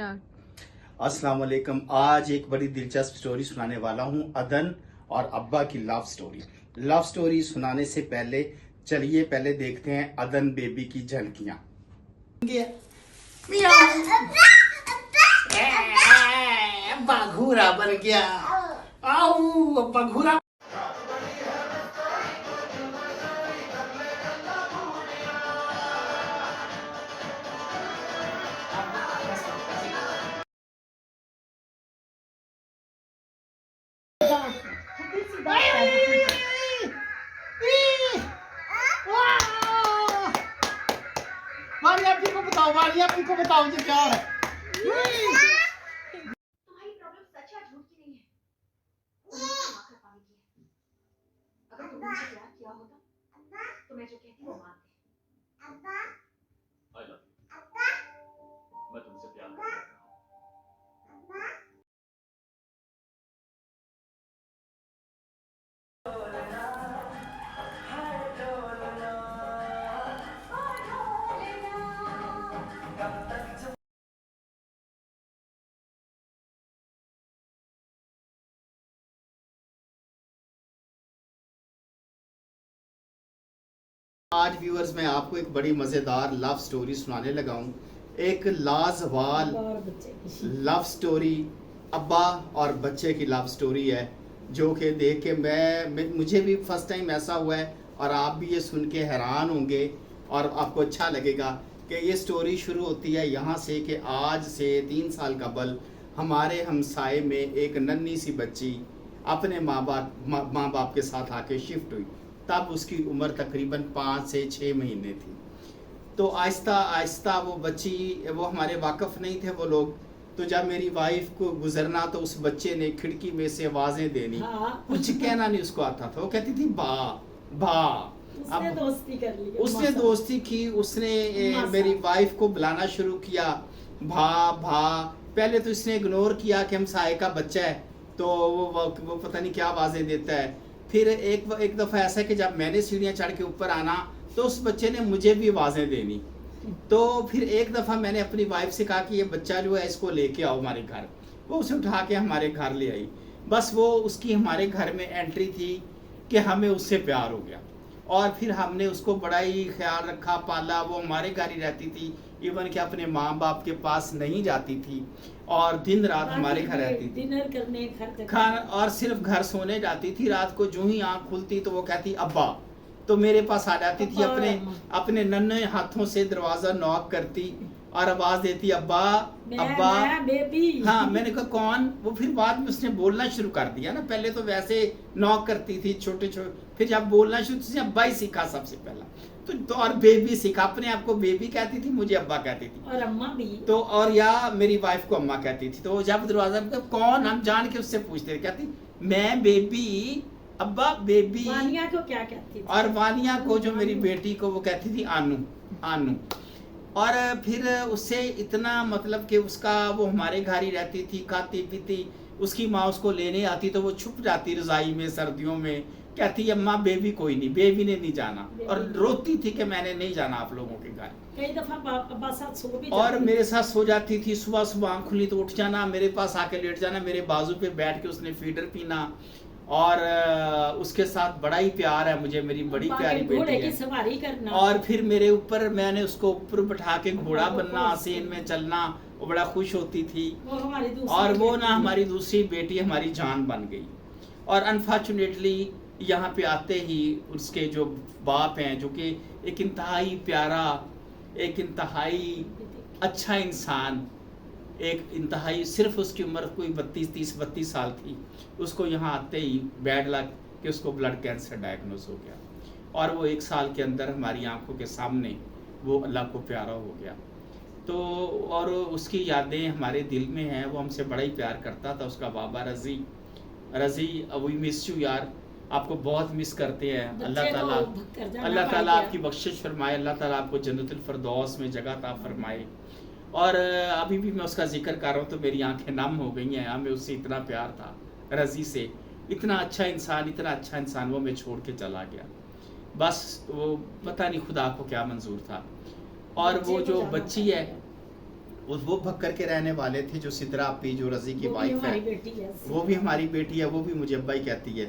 Start. अस्सलाम वालेकुम। आज एक बड़ी दिलचस्प स्टोरी सुनाने वाला हूँ, अदन और अब्बा की लव स्टोरी। लव स्टोरी सुनाने से पहले चलिए पहले देखते हैं अदन बेबी की झलकियाँ। बाघूरा बन गया। आओ बाघूरा। वारिया को बताओ मुझे क्या है। तुम्हारी प्रॉब्लम सच है झूठ की नहीं है। तुमने आकर पानी की है। अगर तुमने मुझे प्यार किया होता तो मैं जो कहती वो मानते। I love you. मैं तुमसे प्यार करता हूँ। आज व्यूअर्स मैं आपको एक बड़ी मज़ेदार लव स्टोरी सुनाने लगा हूँ। एक लाजवाब लव स्टोरी, अब्बा और बच्चे की लव स्टोरी है, जो कि देख के मुझे भी फर्स्ट टाइम ऐसा हुआ है और आप भी ये सुन के हैरान होंगे और आपको अच्छा लगेगा कि ये स्टोरी शुरू होती है यहाँ से कि आज से 3 साल कबल हमारे हमसाए में एक नन्ही सी बच्ची अपने माँ बाप के साथ आके शिफ्ट हुई। तब उसकी उम्र तकरीबन 5 से 6 महीने थी। तो आहिस्ता आहिस्ता वो बच्ची, वो हमारे वाकफ़ नहीं थे वो लोग, तो जब मेरी वाइफ को गुजरना तो उस बच्चे ने खिड़की में से आवाज़ें देनी। कुछ कहना नहीं उसको आता था, वो कहती थी बा बा। उसने दोस्ती कर ली, उसने दोस्ती की, उसने मेरी वाइफ को बुलाना शुरू किया, भा भा। पहले तो इसने इग्नोर किया कि हम साए का बच्चा है, तो वो पता नहीं क्या आवाज़ें देता है। फिर एक दफ़ा ऐसा कि जब मैंने सीढ़ियाँ चढ़ के ऊपर आना तो उस बच्चे ने मुझे भी आवाज़ें देनी। तो फिर एक दफ़ा मैंने अपनी वाइफ से कहा कि ये बच्चा जो है इसको लेके आओ हमारे घर। वो उसे उठा के हमारे घर ले आई। बस वो उसकी हमारे घर में एंट्री थी कि हमें उससे प्यार हो गया और फिर हमने उसको बड़ा ही ख्याल रखा, पाला। वो हमारे घर ही रहती थी, इवन कि अपने माँ बाप के पास नहीं जाती थी और दिन रात हमारे घर रहती थी, डिनर करने घर खाना, और सिर्फ घर सोने जाती थी। रात को जो ही आँख खुलती तो वो कहती अब्बा, तो मेरे पास आ जाती थी, अपने नन्हे हाथों से दरवाज़ा नॉक करती और आवाज़ देती अब्बा अब्बा बेबी। हाँ, मैंने कहा कौन। वो फिर बाद में उसने बोलना शुरू कर दिया ना, पहले तो वैसे नॉक करती थी छोटे छोटे, फिर जब बोलना शुरू उसने अब्बा ही सीखा सबसे पहला। तो और बेबी सीखा, अपने आप को बेबी कहती थी, मुझे अब्बा कहती थी और अम्मा भी। तो, और या मेरी वाइफ को अम्मा कहती थी। तो जब दरवाजा कौन, हम जान के उससे पूछते थे, कहती मैं बेबी, अब्बा बेबी। वानिया को क्या कहती थी? और वानिया को, जो मेरी बेटी को, वो कहती थी आनू आनू। और फिर उससे इतना मतलब कि उसका, वो हमारे घर ही रहती थी, खाती पीती। उसकी माँ उसको लेने आती तो वो छुप जाती रजाई में सर्दियों में, कहती अम्मा बेबी कोई नहीं, बेबी ने नहीं जाना, और रोती थी कि मैंने नहीं जाना आप लोगों के घर। कई दफा अब्बा साथ सो भी और मेरे साथ सो जाती थी, सुबह सुबह आँख खुली तो उठ जाना, मेरे पास आके लेट जाना, मेरे बाजू पे बैठ के उसने फीडर पीना। और उसके साथ बड़ा ही प्यार है मुझे, मेरी बड़ी प्यारी बेटी है। सवारी करना, और फिर मेरे ऊपर, मैंने उसको ऊपर बैठा के घोड़ा बनना, आसीन में चलना, वो बड़ा खुश होती थी। और वो ना हमारी दूसरी बेटी हमारी जान बन गई। और अनफॉर्चुनेटली यहाँ पे आते ही उसके जो बाप हैं, जो कि एक इंतहाई प्यारा, एक इंतहाई अच्छा इंसान, एक इंतहाई, सिर्फ उसकी उम्र कोई 32 साल थी, उसको यहाँ आते ही बैड लक कि उसको ब्लड कैंसर डायग्नोज हो गया। और वो 1 साल के अंदर हमारी आंखों के सामने वो अल्लाह को प्यारा हो गया। तो और उसकी यादें हमारे दिल में हैं। वो हमसे बड़ा ही प्यार करता था। उसका बाबा रज़ी, वी मिस यू यार, आपको बहुत मिस करते हैं। अल्लाह ताला आपकी बख्शिश फरमाए, अल्लाह ताला आपको जन्नतुल फिरदौस में जगह अता फरमाए। और अभी भी मैं उसका जिक्र कर रहा हूँ तो मेरी आंखें नम हो गई हैं। हमें उससे इतना प्यार था, रज़ी से। इतना अच्छा इंसान वो हमें छोड़ के चला गया। बस वो पता नहीं खुदा को क्या मंजूर था। और वो जो बच्ची है वो भक्कर के रहने वाले थे, जो सिद्रा अपी जो रजी की वो भी वाइफ हमारी है, बेटी है। वो भी हमारी बेटी है, वो भी मुझे अब्बा ही कहती है।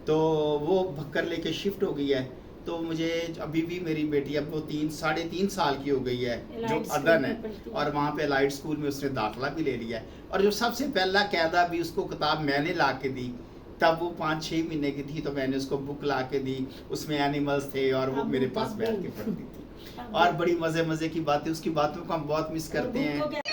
तो वो भक्कर लेके शिफ्ट हो गई है। तो मुझे अभी भी मेरी बेटी अब वो 3-3.5 साल की हो गई है, जो एलाइट स्कूल अदन में है, पढ़ती है। और वहाँ पे एलाइट स्कूल में उसने दाखिला भी ले लिया है। और जो सबसे पहला कायदा भी उसको किताब मैंने ला के दी, तब वो 5-6 महीने की थी, तो मैंने उसको बुक ला के दी, उसमें एनिमल्स थे और वो अब मेरे वो पास तब बैठ के वो- पढ़ती थी। और बड़ी मज़े की बातें, उसकी बातों को हम बहुत मिस करते हैं। बुक को क्या-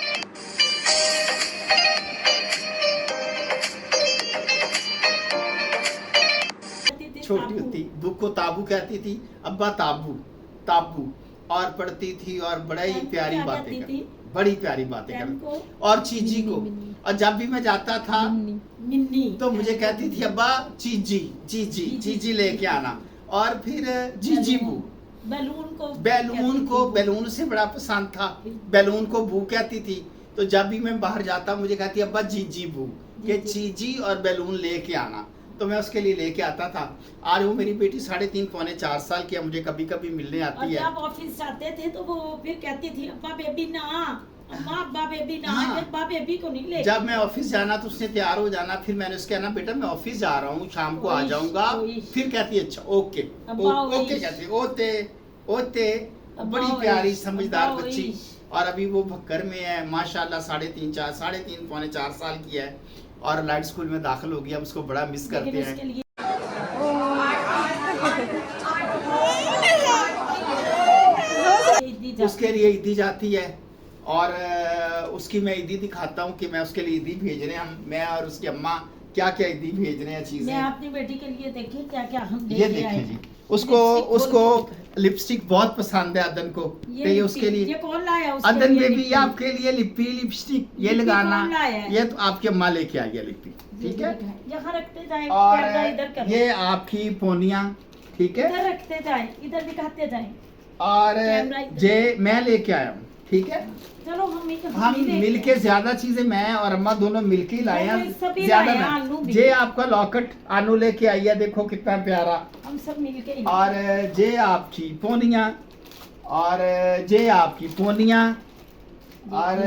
छोटी होती बुक को ताबू कहती थी, अब्बा ताबू ताबू, और पढ़ती थी और बड़ा ही पेन को प्यारी क्या बातें कहती करती, थी? बड़ी प्यारी बातें पेन करती। को और चीजी को, और जब भी मैं जाता था मिन्नी तो मुझे कहती थी अब्बा चीजी चीजी चीजी लेके आना, और फिर जीजी बू। बैलून को बैलून से बड़ा पसंद था, बैलून को बू कहती थी। तो जब भी मैं बाहर जाता मुझे कहती अब्बा जीजी बू, के चीजी और बैलून लेके आना, तो मैं उसके लिए लेके आता था। आज वो मेरी बेटी 3.5-4 साल की है, मुझे कभी कभी मिलने और आती है। जब ऑफिस जाते थे तो वो फिर कहती थी अब्बा बेबी ना, अम्मा अब्बा बेबी ना, हाँ। अब्बा बेबी को नहीं ले। जब मैं ऑफिस जाना तो उसने तैयार हो जाना, फिर मैंने उसके कहना बेटा मैं ऑफिस जा रहा हूँ, शाम को आ ओइश, जाऊंगा। ओइश। फिर कहती अच्छा ओके अब्बा ओके ओइश। कहती ओते ओते, अब्बा बड़ी ओइश, प्यारी समझदार अब्बा बच्ची। ओइश। और अभी वो भक्कर में है माशाल्लाह, 3.5-4 साल की है, और लाइट स्कूल में दाखिल हो गई। हम उसको बड़ा मिस करते लेकिन हैं। उसके लिए उसके लिए ईदी जाती है, और उसकी मैं ईदी दिखाता हूँ कि मैं उसके लिए ईदी भेज रहे हैं, हम मैं और उसकी अम्मा क्या क्या ईदी भेज रहे हैं मैं चीजें। अपनी बेटी के लिए देखिए क्या क्या हम ये लेके आए देखें जी, हैं। उसको लिपस्टिक उसको खोल के लिपस्टिक बहुत पसंद है अदन को, तो ये उसके लिपस्टिक, लिए ये कौन लाया उसके अदन लिए बेबी ये लिपस्टिक? आपके लिए लिपस्टिक ये लिपी लगाना, कौन लाया है? ये तो आपकी अम्मा लेके आई है लिपी, ठीक है। यहाँ रखते जाए, और कैमरा इधर करो। ये आपकी पोनिया, ठीक है। इधर रखते जाए, इधर दिखाते जाए। और कैमरा इधर। ये मैं लेके आया हूँ, ठीक है। चलो हम मिलके ज्यादा चीजें मैं और अम्मा दोनों मिलके ही लाए दोनों हैं, सभी ज्यादा लाए हैं, ना। आलू भी। ये आपका लॉकेट आनू लेके आई है, देखो कितना प्यारा। हम सब मिलके ही और ये आपकी पोनिया, और ये आपकी पोनिया, और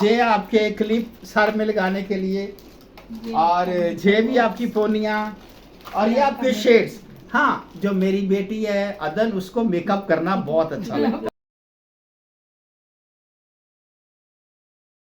ये आपके क्लिप सर में लगाने के लिए, ये और ये भी आपकी पोनिया, और ये आपके शेड्स। हाँ, जो मेरी बेटी है अदन, उसको मेकअप करना बहुत अच्छा लगता है।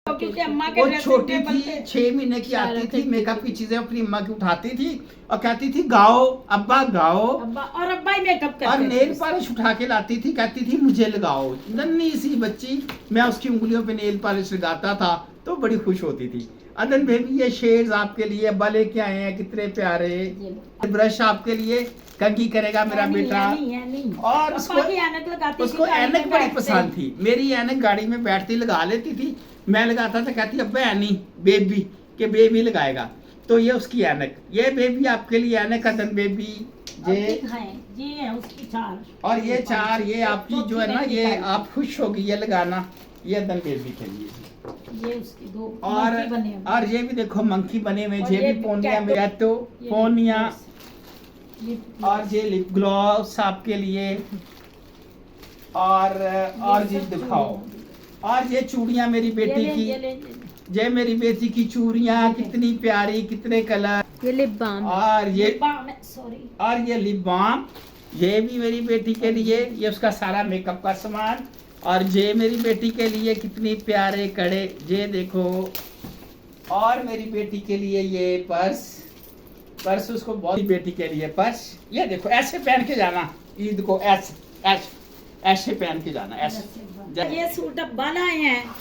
क्योंकि अम्मा के वो ड्रेसेस छोटी में थी, बनते- 6 महीने की आती थी, मेकअप की चीजें अपनी अम्मा की उठाती थी और कहती थी गाओ अब्बा गाओ, अब्बा और अब्बा ही मेकअप करते और थे। नेल पॉलिश उठा के लाती थी, कहती थी मुझे लगाओ। नन्ही सी बच्ची, मैं उसकी उंगलियों पे नेल पॉलिश लगाता था तो बड़ी खुश होती थी। अदन बेबी ये शेड्स आपके लिए अब्बा लेके आए हैं, कितने प्यारे। ये लो। ब्रश आपके लिए, कंघी करेगा मेरा नहीं, बेटा। नहीं। और पापा उसको की ऐनक लगाती थी, उसको गाड़ी में ऐनक बड़ी बैठते पसंद ही। थी, मेरी ऐनक गाड़ी में बैठती लगा लेती थी, मैं लगाता था, कहती अब्बा ऐनी बेबी के बेबी लगाएगा। तो ये उसकी ऐनक, ये बेबी आपके लिए ऐनक अदन बेबी। अब ये दिखाएं, ये है उसकी चार। और ये 4 ये आपकी जो है ना, ये चौथी आप खुश होगी ये लगाना, ये अदन बेबी के लिए। ये उसकी दो और मंकी बने हुए। और ये भी देखो मंकी बने हुए, और ये ये भी पोनिया कैटो- में तो ये पोनिया। लिप- और ये लिप ग्लॉस आपके लिए, और ये सब दिखाओ। चूड़ियां। और ये चूड़ियां मेरी बेटी ये ले, की, ये ले। ये मेरी बेटी की चूड़ियां कितनी प्यारी, कितने कलर। ये लिप बाम और ये सॉरी, और ये लिप बाम, ये भी मेरी बेटी के लिए, ये उसका सारा मेकअप का सामान। और ये मेरी बेटी के लिए कितनी प्यारे कड़े, ये देखो। और मेरी बेटी के लिए ये पर्स उसको बहुत, बेटी के लिए पर्स, ये देखो ऐसे पहन के जाना ईद को, ऐसे पहन के जाना ऐसे। ये सूट अब बनाए हैं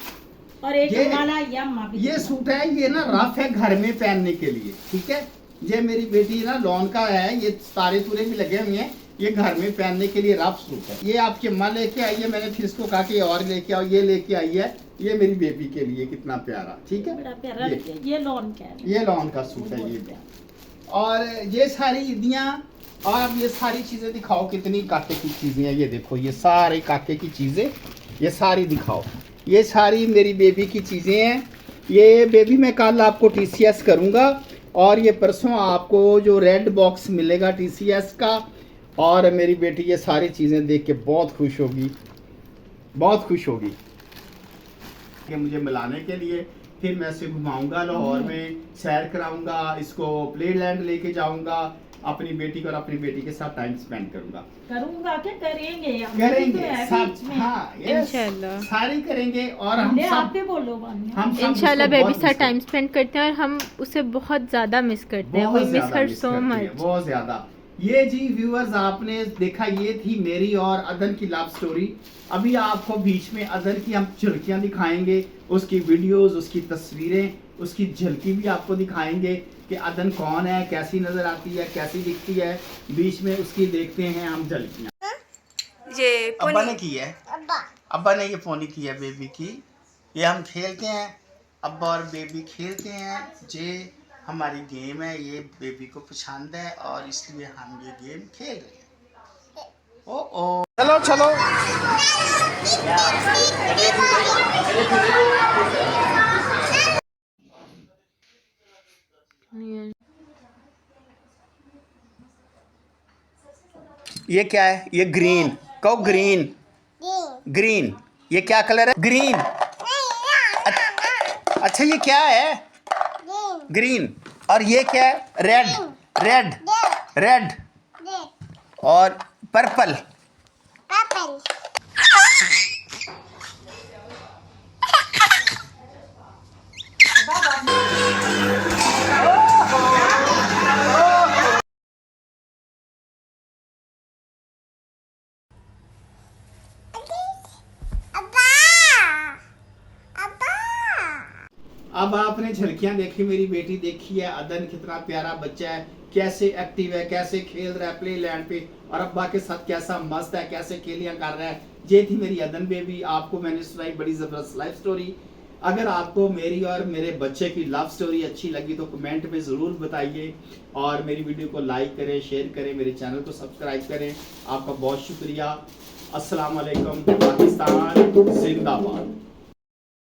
और एक ये- माला यम्मा भी ये सूट है, ये ना रफ है घर में पहनने के लिए, ठीक है। ये मेरी बेटी ना लॉन का है, ये तारे तुरे भी लगे हुए हैं, ये घर में पहनने के लिए रफ सूट है। ये आपकी अम्मा लेके आई है, मैंने फिर इसको कहा कि और लेके आओ, ये लेके आई है, ये मेरी बेबी के लिए कितना प्यारा, ठीक है। बड़ा प्यारा ये लॉन का है। ये लॉन का सूट है ये भी। और ये सारी ईदियाँ, और अब ये सारी चीजें दिखाओ, कितनी काके की चीजें हैं, ये देखो ये सारे काके की चीजें, ये सारी दिखाओ, ये सारी मेरी बेबी की चीजें हैं। ये बेबी मैं कल आपको TCS करूँगा, और ये परसों आपको जो रेड बॉक्स मिलेगा TCS का। और मेरी बेटी ये सारी चीज़ें देख के बहुत खुश होगी, बहुत खुश होगी। के मुझे मिलाने के लिए। फिर मैं इसे घुमाऊंगा लाहौर में, सैर कराऊंगा, इसको प्लेलैंड लेके जाऊंगा, अपनी बेटी को और अपनी बेटी के साथ टाइम स्पेंड करूंगा। करूंगा क्या करेंगे करेंगे सब, हाँ इंशाल्लाह सारी करेंगे। और हम सब आप भी बोलो बानिया। हम सब इंशाल्लाह उसको बेबी बहुत साथ miss टाइम स्पेंड करते हैं और हम उसे बहुत ज्यादा मिस करते हैं। वी बहुत मिस ज्यादा हर miss सो करते हैं, मच। बहुत ज्यादा। ये जी व्यूअर्स आपने देखा, ये थी मेरी और अदन की लव स्टोरी। अभी आपको बीच में अदन की हम झलकियां दिखाएंगे, उसकी वीडियोस, उसकी तस्वीरें, उसकी झलकी भी आपको दिखाएंगे कि अदन कौन है, कैसी नजर आती है, कैसी दिखती है। बीच में उसकी देखते हैं हम झलकियां। ये अब्बा ने की है, अब्बा ने ये पोनी की है बेबी की। ये हम खेलते हैं, अब्बा और बेबी खेलते हैं। ये हमारी गेम है, ये बेबी को पसंद है और इसलिए हम ये गेम खेल रहे हैं। ओ चलो चलो ये क्या है? ये ग्रीन, कहो ग्रीन, ग्रीन। ये क्या कलर है? ग्रीन। अच्छा ये क्या है? ग्रीन। और ये क्या है? रेड, रेड, रेड और पर्पल। अब आपने झलकियां देखी, मेरी बेटी देखी है, अदन कितना प्यारा बच्चा है, कैसे एक्टिव है, कैसे खेल रहा है प्ले लैंड पे, और अब्बा के साथ कैसा मस्त है, कैसे खेलियां कर रहा है। ये थी मेरी अदन बेबी। आपको मैंने सुनाई बड़ी जबरदस्त लाइफ स्टोरी। अगर आपको मेरी और मेरे बच्चे की लव स्टोरी अच्छी लगी तो कमेंट में ज़रूर बताइए, और मेरी वीडियो को लाइक करें, शेयर करें, मेरे चैनल को सब्सक्राइब करें। आपका बहुत शुक्रिया। अस्सलाम वालेकुम। पाकिस्तान जिंदाबाद।